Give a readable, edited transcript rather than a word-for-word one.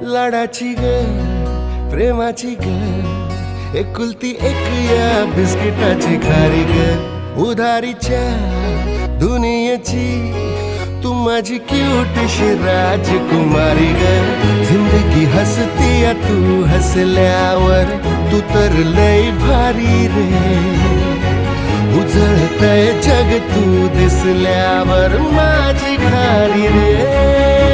लाडाची ग प्रेमाची ग एकुलती एक या बिस्किटाची खारी ग उधारीच्या दुनियेची तू माझी क्यूटशी राजकुमारी ग जिंदगी हसती या तू हसल्यावर तू तर लय भारी रे उजळतय जग तू दिसल्यावर माझी खारी रे